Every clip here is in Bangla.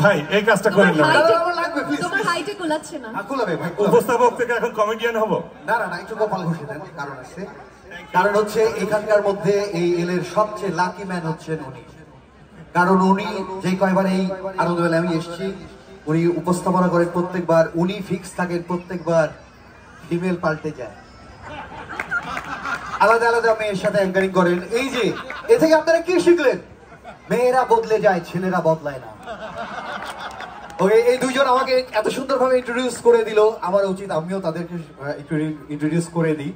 ভাই এই কাজটা করেন না, তোমার হাইটে কোলাচ্ছে না। উপস্থাপক থেকে এখন কমেডিয়ান হব না না না, একটু কপাল ঘষে দেন। কারণ আছে, কারণ হচ্ছে এখানকার মধ্যে এই এলের সবচেয়ে লাকি ম্যান হচ্ছেন উনি। কারণ উনি যে কয়বার এই আনন্দ মেলায় আমি এসেছি, উনি উপস্থাপনা করেন প্রত্যেকবার, উনি ফিক্স থাকেন প্রত্যেকবার, ফিমেল পাল্টে যায়, আলাদা আলাদা মেয়ের সাথে অ্যাঙ্কারিং করেন। এই যে এ থেকে আপনারা কি শিখলেন? মেয়েরা বদলে যায়, ছেলেরা বদলায় না। ওকে, এই দুইজন আমাকে এত সুন্দরভাবে ইন্ট্রোডিউস করে দিল, আমার উচিত আমিও তাদেরকে একটু ইন্ট্রোডিউস করে দিই।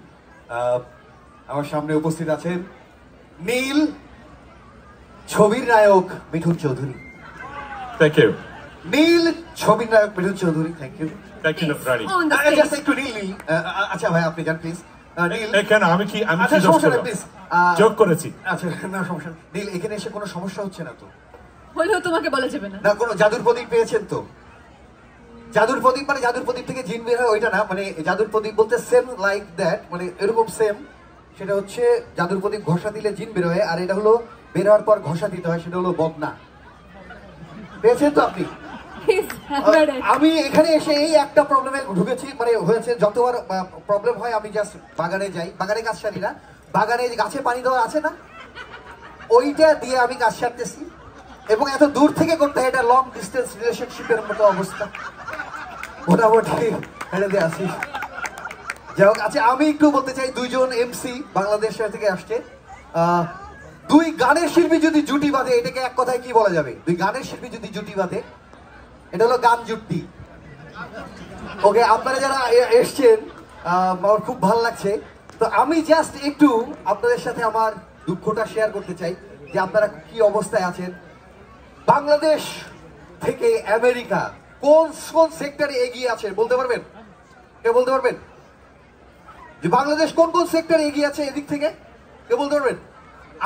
আমার সামনে উপস্থিত আছেন নীল, ছবির নায়ক মিঠুন চৌধুরী। Thank you. নীল, ছবির নায়ক Mithun Chowdhury. Thank you. Thank you Rani. Just একটু নীল নীল। আচ্ছা ভাই আপনি যান প্লিজ। কেন আমি কি প্লিজ যোগ করেছি? আচ্ছা না সমস্যা। নীল, এখানে এসে কোনো সমস্যা হচ্ছে না তো? হলেও তোমাকে বলা যাবে না। না, কোনো জাদুর প্রদীপ পেয়েছেন তো? জাদুর প্রদীপ মানে জাদুর প্রদীপ থেকে জিন বের হয় ওইটা না, মানে জাদুর প্রদীপ বলতে সেম লাইক দ্যাট, মানে এরকম সেম। সেটা হচ্ছে জাদুর প্রদীপ ঘষা দিলে জিন বের হয়, আর এটা হলো বের হওয়ার পর ঘষা দিতে হয়, সেটা হলো বদনা। পেয়েছেন তো আপনি? আমি এখানে এসে এই একটা প্রবলেমে ঢুকেছি, মানে হয়েছে যতবার প্রবলেম হয় আমি জাস্ট বাগানে যাই, বাগানে কাজ সারি না, বাগানে গাছে পানি দেওয়া আছে না, ওইটা দিয়ে আমি কাজ সারতেছি, এবং এত দূর থেকে করতে হয়, এটা লং ডিস্টেন্স রিলেশনশিপের মতো অবস্থা মোটামুটি এটাতে আসি। যাই হোক, আচ্ছা আমি একটু বলতে চাই, দুইজন এমসি বাংলাদেশ থেকে আসছে, দুই গানের শিল্পী যদি জুটি বাঁধে, এটাকে এক কথায় কি বলা যাবে? দুই গানের শিল্পী যদি জুটি বাঁধে, এটা হলো গান জুটি। ওকে, আপনারা যারা এসছেন আমার খুব ভালো লাগছে। তো আমি জাস্ট একটু আপনাদের সাথে আমার দুঃখটা শেয়ার করতে চাই যে আপনারা কি অবস্থায় আছেন। বাংলাদেশ থেকে আমেরিকা কোন কোন সেক্টরে এগিয়ে আছে বলতে পারবেন? কে বলতে পারবেন যে বাংলাদেশ কোন কোন সেক্টরে এগিয়ে আছে এদিক থেকে? কে বলতে পারবেন?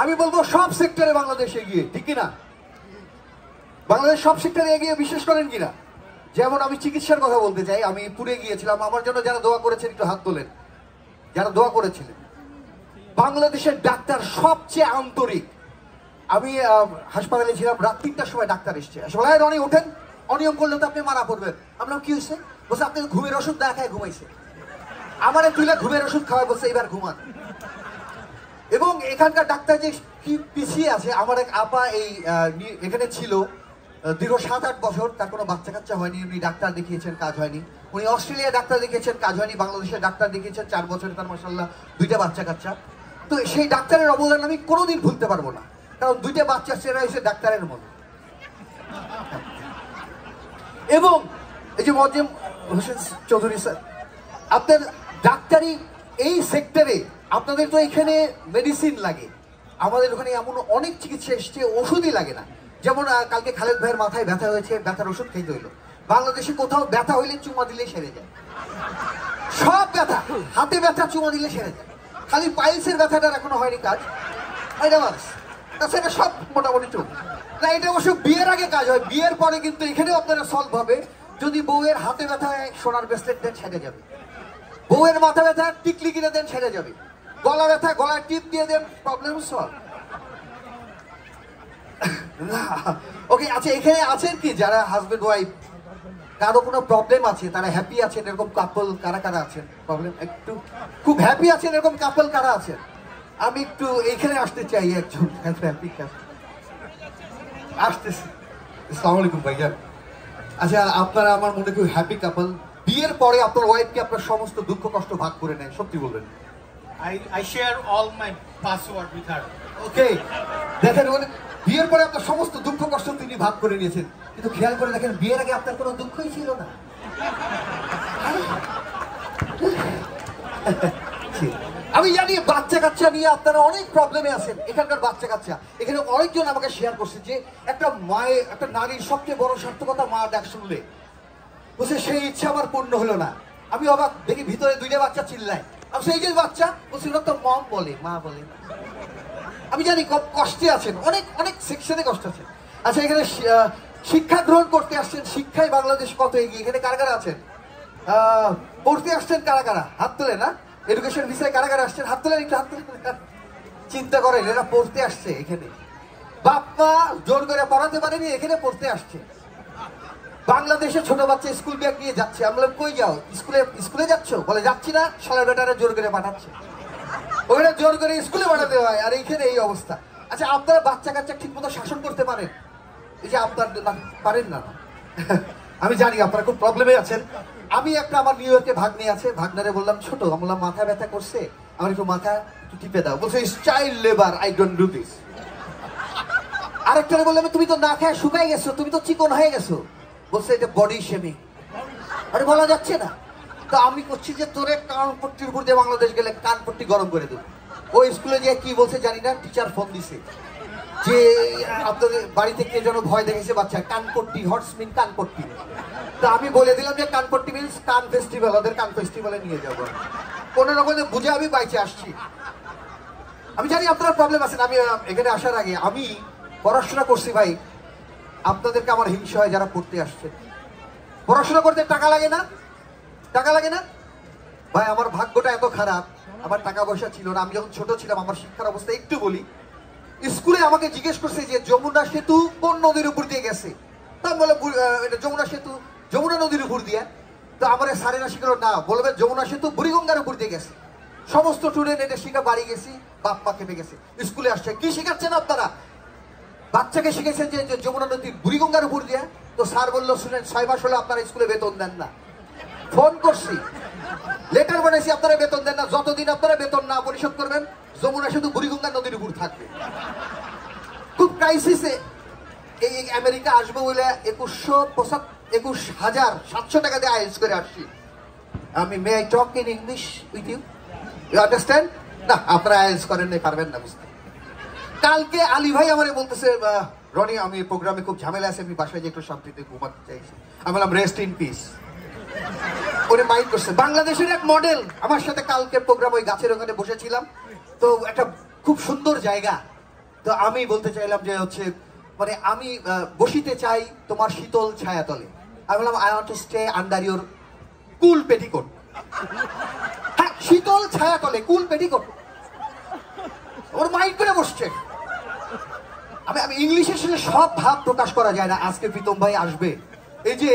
আমি বলবো সব সেক্টরে বাংলাদেশ এগিয়ে, ঠিক কিনা? বাংলাদেশ সব সেক্টরে এগিয়ে, বিশ্বাস করেন কিনা? যেমন আমি চিকিৎসার কথা বলতে চাই, আমি পুরে গিয়েছিলাম, আমার জন্য যারা দোয়া করেছেন একটু হাত তোলেন, যারা দোয়া করেছিলেন। বাংলাদেশের ডাক্তার সবচেয়ে আন্তরিক। আমি হাসপাতালে ছিলাম, রাত 3টার সময় ডাক্তার এসছে, আসলে রনি ওঠেন, অনিয়ম করলে তো আপনি মারা পড়বেন। আপনার কি হয়েছে? বলছে আপনি ঘুমের ওষুধ দেখায় ঘুমাইছে, আমারে তুলে ঘুমের ওষুধ খাওয়াই, বলছে এবার ঘুমান। এবং এখানকার ডাক্তার যে কি পিছিয়ে আছে, আমার এক আপা এই এখানে ছিল দীর্ঘ 7-8 বছর, তার কোনো বাচ্চা কাচ্চা হয়নি, উনি ডাক্তার দেখিয়েছেন, কাজ হয়নি। উনি অস্ট্রেলিয়া ডাক্তার দেখিয়েছেন, কাজ হয়নি। বাংলাদেশের ডাক্তার দেখিয়েছেন, 4 বছরে তার মাশাআল্লাহ 2টা বাচ্চা কাচ্চা। তো সেই ডাক্তারের অবদান আমি কোনোদিন ভুলতে পারবো না, কারণ 2টা বাচ্চা ছেড়ে হয়েছে ডাক্তারের মতো। এবং এই যে মজিম হোসেন চৌধুরী স্যার, আপনার ডাক্তারি এই সেক্টরে আপনাদের তো এখানে মেডিসিন লাগে, আমাদের ওখানে এমন অনেক চিকিৎসা এসছে ওষুধই লাগে না। যেমন কালকে খালেদ ভাইয়ের মাথায় ব্যথা হয়েছে, ব্যথার ওষুধ খেতে হইলো। বাংলাদেশে কোথাও ব্যথা হইলে চুমা দিলে সেরে যায়, সব ব্যথা, হাতে ব্যথা চুমা দিলে সেরে যায়, খালি পাইলসের ব্যথাটার এখনো হয়নি কাজ, এটা বাস, তাছাড়া সব মোটামুটি চোখ না। এটা অবশ্য বিয়ের আগে কাজ হয়, বিয়ের পরে কিন্তু এখানেও আপনারা সলভ হবে। যদি বউয়ের হাতে ব্যথা হয়, সোনার ব্রেসলেট দেন, ছেড়ে যাবে। বউয়ের মাথা ব্যথা, টিকলি কিনে দেন, ছেড়ে যাবে। গলা ব্যথা, গলার টিপ দিয়ে দেন, প্রবলেম সলভ। ওকে, আচ্ছা এখানে আছেন কি যারা হাজবেন্ড ওয়াইফ, কারো কোনো প্রবলেম আছে, তারা হ্যাপি আছেন এরকম কাপল কারা কারা আছেন? প্রবলেম একটু খুব হ্যাপি আছেন এরকম কাপল কারা আছেন? আমি একটু এইখানে আসতে চাই, একজন হ্যাপি আসতেছি। আসসালামু আলাইকুম ভাইয়া। আচ্ছা আপনারা আমার মনে খুব হ্যাপি কাপল, বিয়ের পরে আপনার ওয়াইফকে আপনার সমস্ত দুঃখ কষ্ট ভাগ করে নেয়, সত্যি বলবেন? I share all my password with her. ওকে, দেখেন মানে বিয়ের পরে আপনার সমস্ত দুঃখ কষ্ট তিনি ভাগ করে নিয়েছেন, কিন্তু খেয়াল করে দেখেন বিয়ের আগে আপনার কোনো দুঃখই ছিল না। আমি জানি বাচ্চা কাচ্চা নিয়ে আপনারা অনেক প্রবলেমে আছেন, এখানকার বাচ্চা কাচ্চা, এখানে অনেকজন আমাকে শেয়ার করছে যে একটা মায়ের, একটা নারীর সবচেয়ে বড় সার্থকতা মা ডাক শুনলে, বলছে সেই ইচ্ছা আমার পূর্ণ হলো না। আমি অবাক দেখি ভিতরে 2টা বাচ্চা চিল্লায়, আমি সেই যে বাচ্চা বলছি তো মম বলে, মা বলে। আমি জানি কষ্টে আছেন, অনেক অনেক সেকশনে কষ্ট আছেন। আচ্ছা এখানে শিক্ষা গ্রহণ করতে আসছেন, শিক্ষায় বাংলাদেশ কত এগিয়ে, এখানে কারা কারা আছেন? পড়তে আসছেন কারা কারা? হাত তোলে না। এডুকেশন ভিসায় কারা কারা আসছেন? হাত তোলেন, একটু হাত তোলেন। চিন্তা করেন, এরা পড়তে আসছে এখানে, বাপ মা জোর করে পড়াতে পারেনি, এখানে পড়তে আসছে। বাংলাদেশে ছোট বাচ্চা স্কুল ব্যাগ নিয়ে যাচ্ছে, আমি বললাম কই যাও? স্কুলে যাচ্ছ? বলে যাচ্ছি না, শালার বেটারা জোর করে পাঠাচ্ছে। ওইটা জোর করে স্কুলে পাঠাতে হয়, আর এইখানে এই অবস্থা। আচ্ছা, আপনারা বাচ্চা কাচ্চা ঠিক মতো শাসন করতে পারেন? এই যে আপনার পারেন না। আমি জানি আপনারা খুব প্রবলেমে আছেন। আমি একটা আমার নিউ ইয়র্কে ভাগ্নে আছে, ভাগ্নারে বললাম ছোট, আমি বললাম মাথা ব্যথা করছে, আমার একটু মাথা একটু টিপে দাও। বলছে child labour, I don't do this. আরেকটা বললাম তুমি তো না খেয়ে শুকাই গেছো, তুমি তো চিকন হয়ে গেছো। বলছে এটা বডি শেমিং। আরে বলা যাচ্ছে না। তো আমি করছি যে তোরে কানপট্টির উপর দিয়ে বাংলাদেশ গেলে কানপট্টি গরম করে দেবো। ওই স্কুলে গিয়ে কি বলছে জানি না, টিচার ফোন দিছে যে আপনাদের বাড়িতে কে যেন ভয় দেখেছে বাচ্চা, কানপট্টি, হর্স মিন কানপট্টি। তা আমি বলে দিলাম যে কানপট্টি মিনস কান ফেস্টিভ্যাল, ওদের কান ফেস্টিভ্যালে নিয়ে যাবো। কোনো রকমে বুঝে আমি বাইচে আসছি। আমি জানি আপনার প্রবলেম আছেন। আমি এখানে আসার আগে আমি পড়াশোনা করছি ভাই, আপনাদেরকে আমার হিংসা হয় যারা পড়তে আসছে। পড়াশোনা করতে টাকা লাগে না? টাকা লাগে না ভাই? আমার ভাগ্যটা এত খারাপ, আমার টাকা পয়সা ছিল না। আমি যখন ছোট ছিলাম, আমার শিক্ষার অবস্থা একটু বলি, স্কুলে আমাকে জিজ্ঞেস করছে যে যমুনা সেতু কোন নদীর উপর দিয়ে গেছে। তা বলে এটা যমুনা সেতু যমুনা নদীর উপর দিয়ে। তো আমার স্যারেরা শিখালো না, বলবে যমুনা সেতু বুড়িগঙ্গার উপর দিয়ে গেছে। সমস্ত স্টুডেন্ট এটা শিখে বাড়ি গেছি, বাপ মা খেপে গেছে। স্কুলে আসছে, কি শিখাচ্ছেন আপনারা? বাচ্চাকে শিখেছেন যে যমুনা নদী বুড়িগঙ্গার উপর দিয়ে। তো স্যার বললো শুনেন, 6 মাস হলে আপনারা স্কুলে বেতন দেন না। ফোন করছি, লেটার বানাইছি, আপনারা বেতন দেন না। যতদিন আপনারা বেতন না পরিশোধ করবেন, যমুনা শুধু বুড়িগঙ্গা নদীর উপর থাকবে। খুব ক্রাইসিসে এই আমেরিকা আসবো বলে 21,700 টাকা দিয়ে আইএলটিএস করে আসছি আমি। May I talk in English with you? You understand? না, আপনারা আইএলটিএস করেন না, পারবেন না বুঝতে। কালকে আলী ভাই আমারে বলতেছে, রনি আমি প্রোগ্রামে খুব ঝামেলা আছে, আমি বাসায় যে একটু শান্তিতে ঘুমাতে চাইছি। আমি বললাম রেস্ট ইন পিস। ওরে মাইন্ড করছে। বাংলাদেশের এক মডেল আমার সাথে কালকে প্রোগ্রাম, ওই গাছের ওখানে বসেছিলাম। তো একটা খুব সুন্দর জায়গা। তো আমি বলতে চাইলাম যে হচ্ছে মানে আমি বসিতে চাই তোমার শীতল ছায়াতলে। আমি বললাম I want to stay under your cool petticoat. হ্যাঁ, শীতল ছায়াতলে কুল পেটিকোট। ওর মাইন্ড করে বসছে। আমি ইংলিশের সাথে সব ভাব প্রকাশ করা যায় না। আজকে প্রীতম ভাই আসবে। এই যে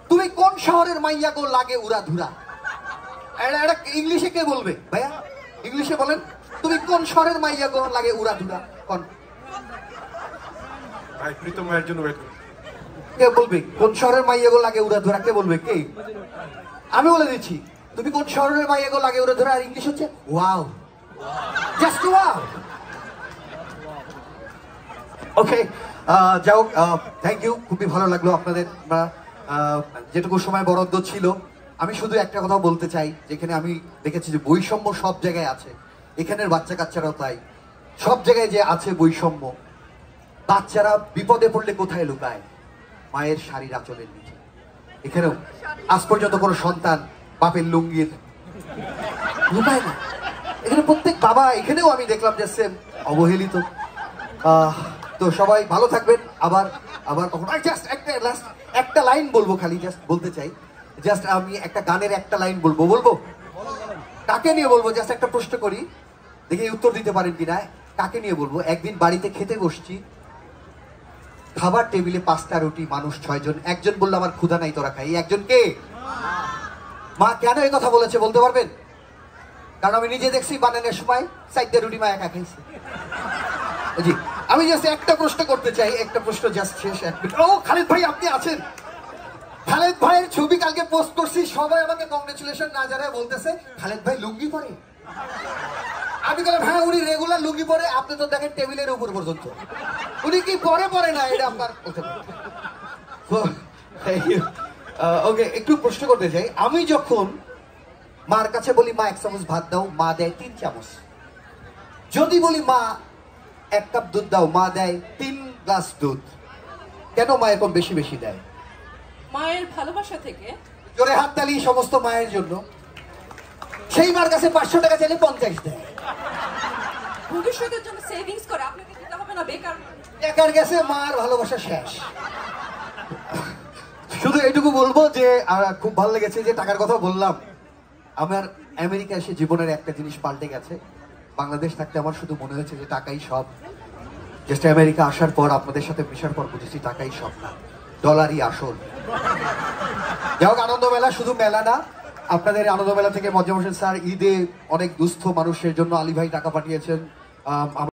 তুমি কোন শহরের মাইয়া গো লাগে উড়া ধুরা, এটা ইংলিশে কে বলবে ভাইয়া? ইংলিশে বলেন, তুমি কোন শহরের মাইয়া গো লাগে উড়া ধুরা? কোন ভাই প্রীতম ভাইয়ের জন্য ওয়েট করুন। কে বলবে কোন শহরের মাইয়া গো লাগে উড়া ধুরা? কে বলবে? কে? আমি বলে দিচ্ছি, তুমি কোন শহরের মাইয়া গো লাগে উড়া ধুরা, আর ইংলিশ হচ্ছে ওয়াও, জাস্ট ওয়াও। ওকে, যাও, থ্যাংক ইউ। খুবই ভালো লাগলো আপনাদের যেটুকু সময় বরাদ্দ ছিল। আমি শুধু একটা কথা বলতে চাই, যেখানে আমি দেখেছি যে বৈষম্য সব জায়গায় আছে, এখানের বাচ্চা কাচ্চারাও তাই। সব জায়গায় যে আছে বৈষম্য, বাচ্চারা বিপদে পড়লে কোথায় লুকায়? মায়ের শাড়ির আঁচলের নিচে। এখানেও আজ পর্যন্ত কোনো সন্তান বাপের লুঙ্গির লুকায় না। এখানে প্রত্যেক বাবা, এখানেও আমি দেখলাম যে সেম অবহেলিত। তো সবাই ভালো থাকবেন। আবার কখনো জাস্ট একটা লাইন বলবো, খালি জাস্ট বলতে চাই, জাস্ট আমি একটা গানের একটা লাইন বলবো। কাকে নিয়ে বলবো? জাস্ট একটা প্রশ্ন করি, দেখি উত্তর দিতে পারেন কিনা। কাকে নিয়ে বলবো? একদিন বাড়িতে খেতে বসছি, খাবার টেবিলে 5টা রুটি, মানুষ 6 জন। একজন বললো আমার ক্ষুধা নাই, তোরা খাই। একজন কে? মা। কেন এই কথা বলেছে বলতে পারবেন? কারণ আমি নিজে দেখছি বানানোর সময় 4টা রুটি মা একা খাইছে। জি, আমি জাস্ট একটা প্রশ্ন করতে চাই, একটা প্রশ্ন জাস্ট শেষ। ও খালেদ ভাই আপনি আছেন? খালেদ ভাইয়ের ছবি কালকে পোস্ট করছি, সবাই আমাকে কংগ্রেচুলেশন না জানায় বলতেছে খালেদ ভাই লুঙ্গি পরে। আমি বললাম হ্যাঁ, উনি রেগুলার লুঙ্গি পরে। আপনি তো দেখেন টেবিলের উপর পর্যন্ত। উনি কি পরে না, এটা আপনার ওকে। একটু প্রশ্ন করতে চাই, আমি যখন মার কাছে বলি মা 1 চামচ ভাত দাও, মা দেয় 3 চামচ। যদি বলি মা 1 কাপ দুধ দাও, মা দেয় 3 গ্লাস দুধ। কেন মা এরকম বেশি বেশি দেয়? মায়ের ভালোবাসা থেকে। জোরে হাততালি সমস্ত মায়ের জন্য। সেই মার কাছে 500 টাকা চাইলে 50 দেয়। ভবিষ্যতের জন্য সেভিংস করে, আপনাকে দিতে হবে না বেকার। বেকার গেছে, মার ভালোবাসা শেষ। শুধু এটুকু বলবো যে খুব ভালো লেগেছে যে টাকার কথা বললাম। আমার আমেরিকা এসে জীবনের একটা জিনিস পাল্টে গেছে। বাংলাদেশ থাকতে আমার শুধু মনে হয়েছে যে টাকাই সব। জাস্ট আমেরিকা আসার পর আপনাদের সাথে মেশার পর বুঝেছি টাকাই সব না, ডলারই আসল। যাই হোক, আনন্দ মেলা শুধু মেলা না, আপনাদের আনন্দ মেলা থেকে মজ্জা হোসেন স্যার ঈদে অনেক দুস্থ মানুষের জন্য আলী ভাই টাকা পাঠিয়েছেন।